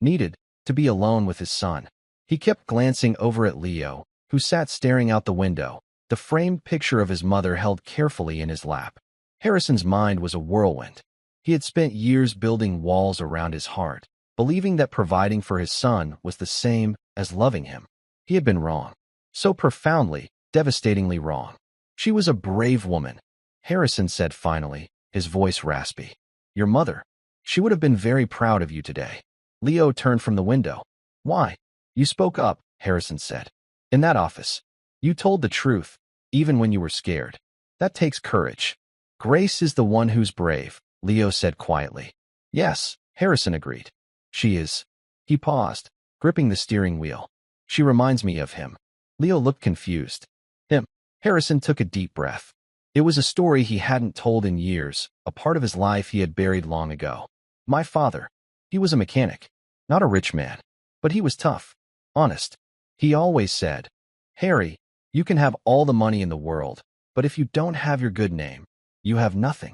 needed, to be alone with his son. He kept glancing over at Leo, who sat staring out the window, the framed picture of his mother held carefully in his lap. Harrison's mind was a whirlwind. He had spent years building walls around his heart, believing that providing for his son was the same as loving him. He had been wrong. So profoundly, devastatingly wrong. She was a brave woman, Harrison said finally, his voice raspy. Your mother. She would have been very proud of you today. Leo turned from the window. Why? You spoke up, Harrison said. In that office. You told the truth, even when you were scared. That takes courage. Grace is the one who's brave, Leo said quietly. Yes, Harrison agreed. She is. He paused, gripping the steering wheel. She reminds me of him. Leo looked confused. Him. Harrison took a deep breath. It was a story he hadn't told in years, a part of his life he had buried long ago. My father. He was a mechanic. Not a rich man. But he was tough. Honest. He always said, Harry, you can have all the money in the world, but if you don't have your good name, you have nothing.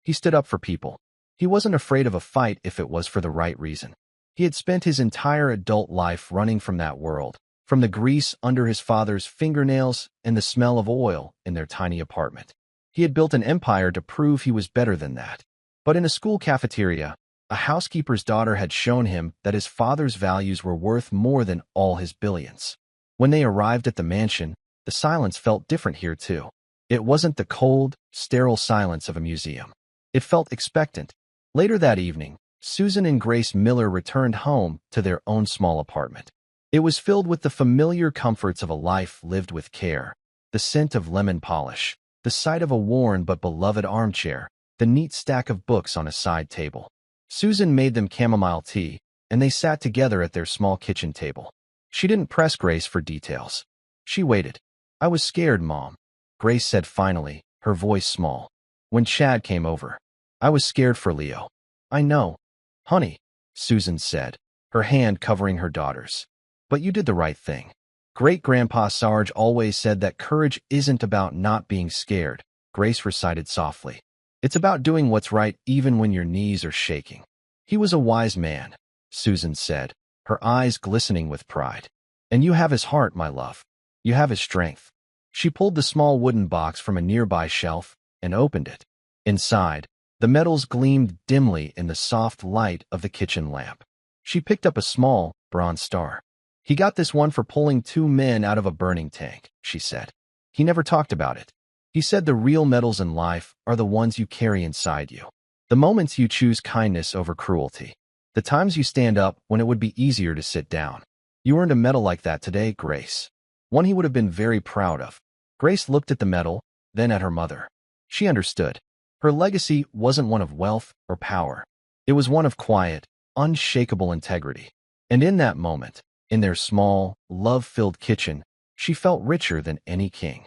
He stood up for people. He wasn't afraid of a fight if it was for the right reason. He had spent his entire adult life running from that world, from the grease under his father's fingernails and the smell of oil in their tiny apartment. He had built an empire to prove he was better than that. But in a school cafeteria, a housekeeper's daughter had shown him that his father's values were worth more than all his billions. When they arrived at the mansion, the silence felt different here too. It wasn't the cold, sterile silence of a museum. It felt expectant. Later that evening, Susan and Grace Miller returned home to their own small apartment. It was filled with the familiar comforts of a life lived with care, the scent of lemon polish, the sight of a worn but beloved armchair, the neat stack of books on a side table. Susan made them chamomile tea, and they sat together at their small kitchen table. She didn't press Grace for details. She waited. I was scared, Mom, Grace said finally, her voice small. When Chad came over. I was scared for Leo. I know. Honey, Susan said, her hand covering her daughter's. But you did the right thing. Great-Grandpa Sarge always said that courage isn't about not being scared, Grace recited softly. It's about doing what's right even when your knees are shaking. He was a wise man, Susan said, her eyes glistening with pride. And you have his heart, my love. You have his strength. She pulled the small wooden box from a nearby shelf and opened it. Inside, the metals gleamed dimly in the soft light of the kitchen lamp. She picked up a small, bronze star. He got this one for pulling two men out of a burning tank, she said. He never talked about it. He said the real medals in life are the ones you carry inside you. The moments you choose kindness over cruelty. The times you stand up when it would be easier to sit down. You earned a medal like that today, Grace. One he would have been very proud of. Grace looked at the medal, then at her mother. She understood. Her legacy wasn't one of wealth or power. It was one of quiet, unshakable integrity. And in that moment, in their small, love-filled kitchen, she felt richer than any king.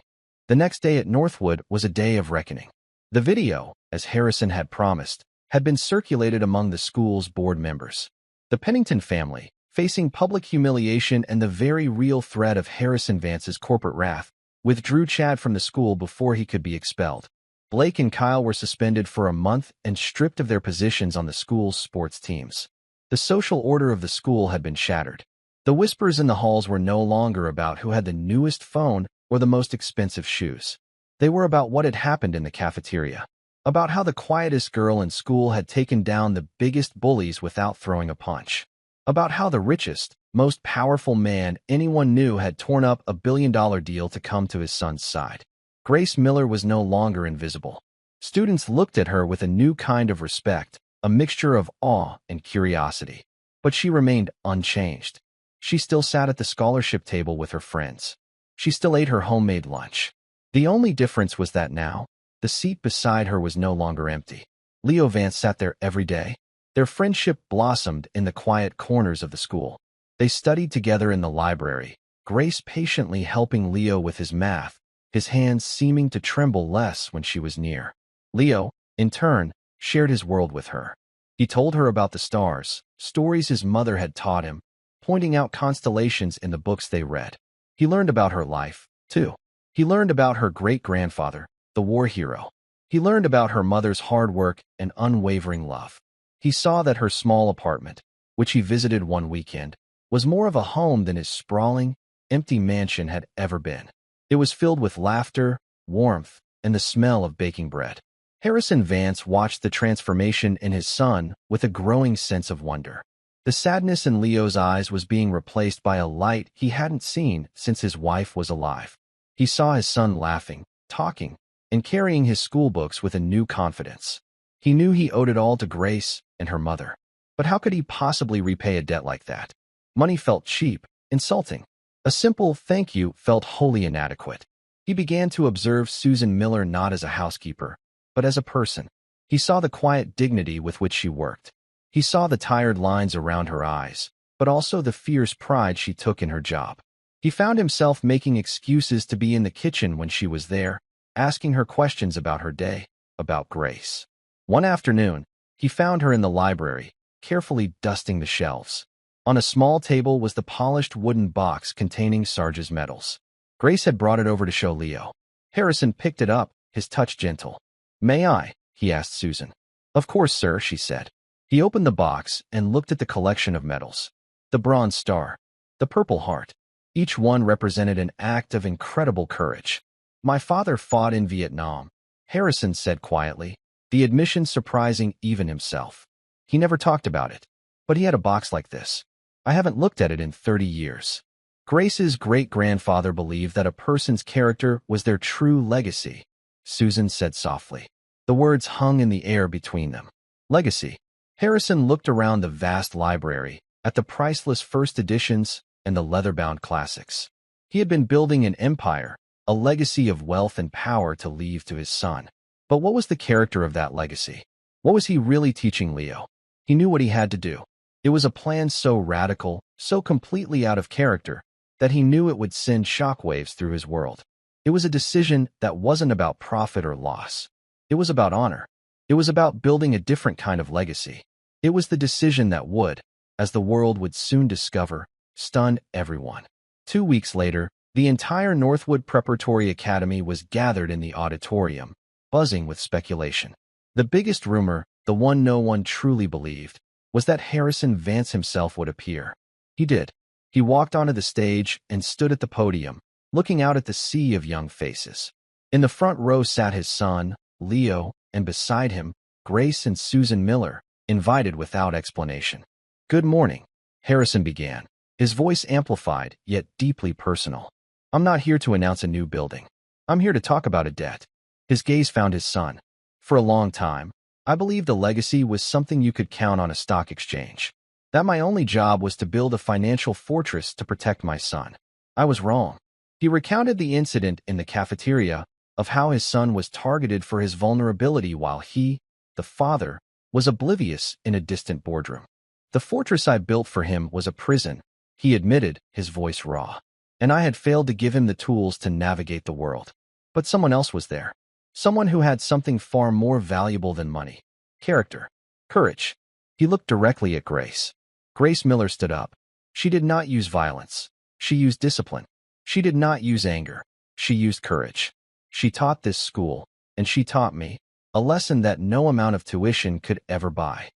The next day at Northwood was a day of reckoning. The video, as Harrison had promised, had been circulated among the school's board members. The Pennington family, facing public humiliation and the very real threat of Harrison Vance's corporate wrath, withdrew Chad from the school before he could be expelled. Blake and Kyle were suspended for a month and stripped of their positions on the school's sports teams. The social order of the school had been shattered. The whispers in the halls were no longer about who had the newest phone or the most expensive shoes. They were about what had happened in the cafeteria, about how the quietest girl in school had taken down the biggest bullies without throwing a punch, about how the richest, most powerful man anyone knew had torn up a billion-dollar deal to come to his son's side. Grace Miller was no longer invisible. Students looked at her with a new kind of respect, a mixture of awe and curiosity. But she remained unchanged. She still sat at the scholarship table with her friends. She still ate her homemade lunch. The only difference was that now, the seat beside her was no longer empty. Leo Vance sat there every day. Their friendship blossomed in the quiet corners of the school. They studied together in the library, Grace patiently helping Leo with his math, his hands seeming to tremble less when she was near. Leo, in turn, shared his world with her. He told her about the stars, stories his mother had taught him, pointing out constellations in the books they read. He learned about her life, too. He learned about her great-grandfather, the war hero. He learned about her mother's hard work and unwavering love. He saw that her small apartment, which he visited one weekend, was more of a home than his sprawling, empty mansion had ever been. It was filled with laughter, warmth, and the smell of baking bread. Harrison Vance watched the transformation in his son with a growing sense of wonder. The sadness in Leo's eyes was being replaced by a light he hadn't seen since his wife was alive. He saw his son laughing, talking, and carrying his schoolbooks with a new confidence. He knew he owed it all to Grace and her mother. But how could he possibly repay a debt like that? Money felt cheap, insulting. A simple thank you felt wholly inadequate. He began to observe Susan Miller not as a housekeeper, but as a person. He saw the quiet dignity with which she worked. He saw the tired lines around her eyes, but also the fierce pride she took in her job. He found himself making excuses to be in the kitchen when she was there, asking her questions about her day, about Grace. One afternoon, he found her in the library, carefully dusting the shelves. On a small table was the polished wooden box containing Sarge's medals. Grace had brought it over to show Leo. Harrison picked it up, his touch gentle. "May I?" he asked Susan. "Of course, sir," she said. He opened the box and looked at the collection of medals. The Bronze Star, the Purple Heart. Each one represented an act of incredible courage. "My father fought in Vietnam," Harrison said quietly, the admission surprising even himself. He never talked about it, but he had a box like this. "I haven't looked at it in 30 years. Grace's great-grandfather believed that a person's character was their true legacy, Susan said softly. The words hung in the air between them. Legacy. Harrison looked around the vast library, at the priceless first editions and the leather-bound classics. He had been building an empire, a legacy of wealth and power to leave to his son. But what was the character of that legacy? What was he really teaching Leo? He knew what he had to do. It was a plan so radical, so completely out of character, that he knew it would send shockwaves through his world. It was a decision that wasn't about profit or loss. It was about honor. It was about building a different kind of legacy. It was the decision that would, as the world would soon discover, stun everyone. 2 weeks later, the entire Northwood Preparatory Academy was gathered in the auditorium, buzzing with speculation. The biggest rumor, the one no one truly believed, was that Harrison Vance himself would appear. He did. He walked onto the stage and stood at the podium, looking out at the sea of young faces. In the front row sat his son, Leo, and beside him, Grace and Susan Miller, invited without explanation. "Good morning," Harrison began, his voice amplified yet deeply personal. "I'm not here to announce a new building. I'm here to talk about a debt." His gaze found his son. "For a long time, I believed a legacy was something you could count on a stock exchange. That my only job was to build a financial fortress to protect my son. I was wrong. He recounted the incident in the cafeteria of how his son was targeted for his vulnerability while he, the father, was oblivious in a distant boardroom. The fortress I built for him was a prison, he admitted, his voice raw. And I had failed to give him the tools to navigate the world. But someone else was there. Someone who had something far more valuable than money. Character. Courage. He looked directly at Grace. Grace Miller stood up. She did not use violence. She used discipline. She did not use anger. She used courage. She taught this school, and she taught me, a lesson that no amount of tuition could ever buy.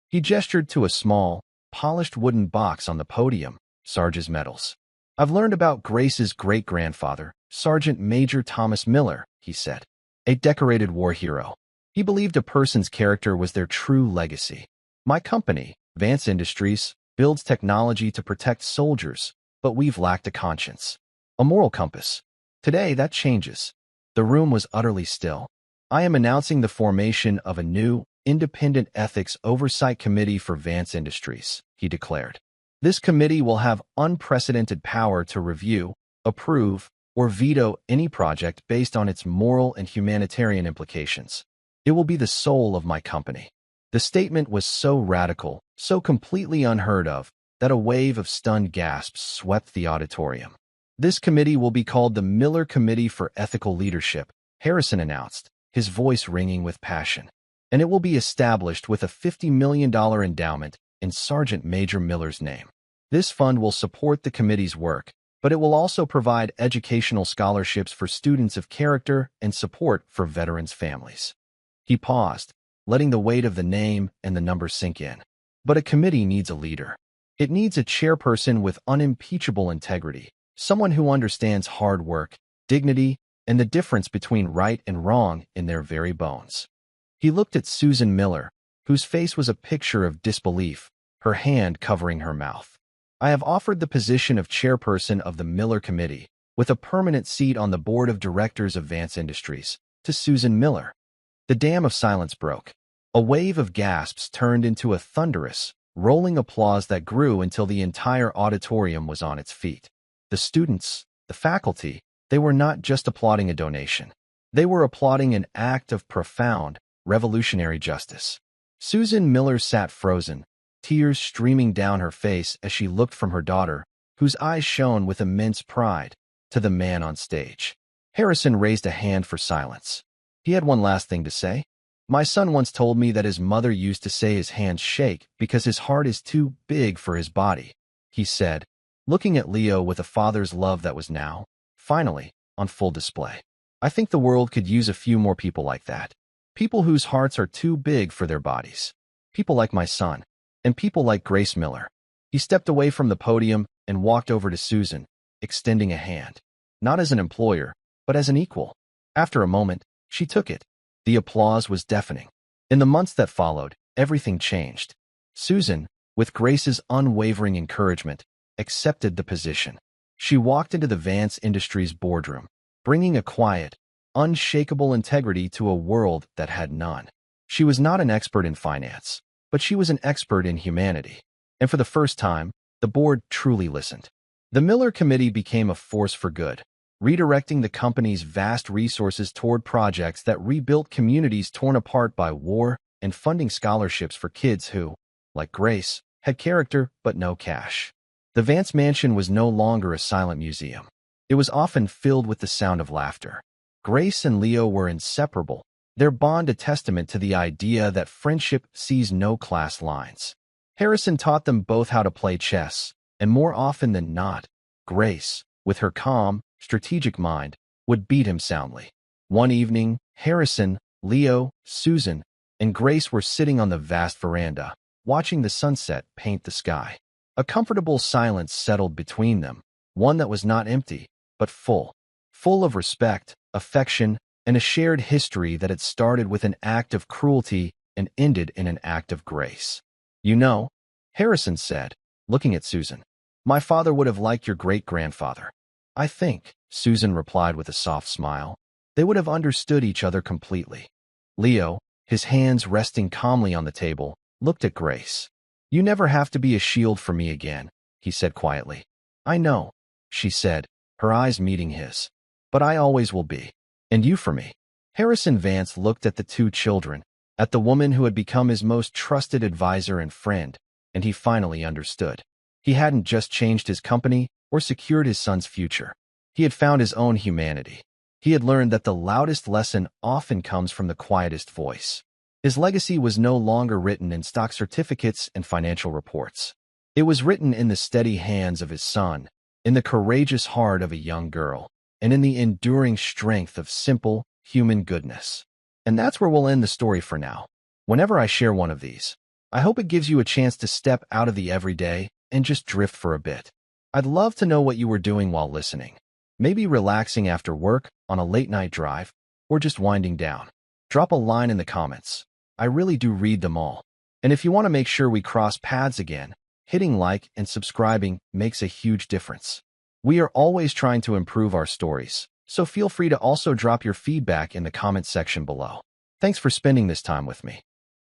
He gestured to a small, polished wooden box on the podium, Sarge's medals. I've learned about Grace's great-grandfather, Sergeant Major Thomas Miller, he said. A decorated war hero. He believed a person's character was their true legacy. My company, Vance Industries, builds technology to protect soldiers, but we've lacked a conscience. A moral compass. Today, that changes. The room was utterly still. I am announcing the formation of a new, independent ethics oversight committee for Vance Industries, he declared. This committee will have unprecedented power to review, approve, or veto any project based on its moral and humanitarian implications. It will be the soul of my company. The statement was so radical, so completely unheard of, that a wave of stunned gasps swept the auditorium. This committee will be called the Miller Committee for Ethical Leadership, Harrison announced, his voice ringing with passion. And it will be established with a $50 million endowment in Sergeant Major Miller's name. This fund will support the committee's work, but it will also provide educational scholarships for students of character and support for veterans' families. He paused, letting the weight of the name and the number sink in. But a committee needs a leader. It needs a chairperson with unimpeachable integrity, someone who understands hard work, dignity, and the difference between right and wrong in their very bones. He looked at Susan Miller, whose face was a picture of disbelief, her hand covering her mouth. I have offered the position of chairperson of the Miller Committee, with a permanent seat on the board of directors of Vance Industries, to Susan Miller. The dam of silence broke. A wave of gasps turned into a thunderous, rolling applause that grew until the entire auditorium was on its feet. The students, the faculty, they were not just applauding a donation. They were applauding an act of profound, revolutionary justice. Susan Miller sat frozen, tears streaming down her face as she looked from her daughter, whose eyes shone with immense pride, to the man on stage. Harrison raised a hand for silence. He had one last thing to say. My son once told me that his mother used to say his hands shake because his heart is too big for his body, he said, looking at Leo with a father's love that was now, finally, on full display. I think the world could use a few more people like that. People whose hearts are too big for their bodies. People like my son. And people like Grace Miller. He stepped away from the podium and walked over to Susan, extending a hand. Not as an employer, but as an equal. After a moment, she took it. The applause was deafening. In the months that followed, everything changed. Susan, with Grace's unwavering encouragement, accepted the position. She walked into the Vance Industries boardroom, bringing a quiet, unshakable integrity to a world that had none. She was not an expert in finance, but she was an expert in humanity. And for the first time, the board truly listened. The Miller Committee became a force for good, redirecting the company's vast resources toward projects that rebuilt communities torn apart by war and funding scholarships for kids who, like Grace, had character but no cash. The Vance Mansion was no longer a silent museum. It was often filled with the sound of laughter. Grace and Leo were inseparable, their bond a testament to the idea that friendship sees no class lines. Harrison taught them both how to play chess, and more often than not, Grace, with her calm, strategic mind, would beat him soundly. One evening, Harrison, Leo, Susan, and Grace were sitting on the vast veranda, watching the sunset paint the sky. A comfortable silence settled between them, one that was not empty, but full of respect, affection, and a shared history that had started with an act of cruelty and ended in an act of grace. You know, Harrison said, looking at Susan, my father would have liked your great-grandfather. I think, Susan replied with a soft smile, they would have understood each other completely. Leo, his hands resting calmly on the table, looked at Grace. You never have to be a shield for me again, he said quietly. I know, she said, her eyes meeting his. But I always will be. And you for me. Harrison Vance looked at the two children, at the woman who had become his most trusted advisor and friend, and he finally understood. He hadn't just changed his company or secured his son's future. He had found his own humanity. He had learned that the loudest lesson often comes from the quietest voice. His legacy was no longer written in stock certificates and financial reports. It was written in the steady hands of his son, in the courageous heart of a young girl, and in the enduring strength of simple, human goodness. And that's where we'll end the story for now. Whenever I share one of these, I hope it gives you a chance to step out of the everyday and just drift for a bit. I'd love to know what you were doing while listening. Maybe relaxing after work, on a late-night drive, or just winding down. Drop a line in the comments. I really do read them all. And if you want to make sure we cross paths again, hitting like and subscribing makes a huge difference. We are always trying to improve our stories, so feel free to also drop your feedback in the comment section below. Thanks for spending this time with me.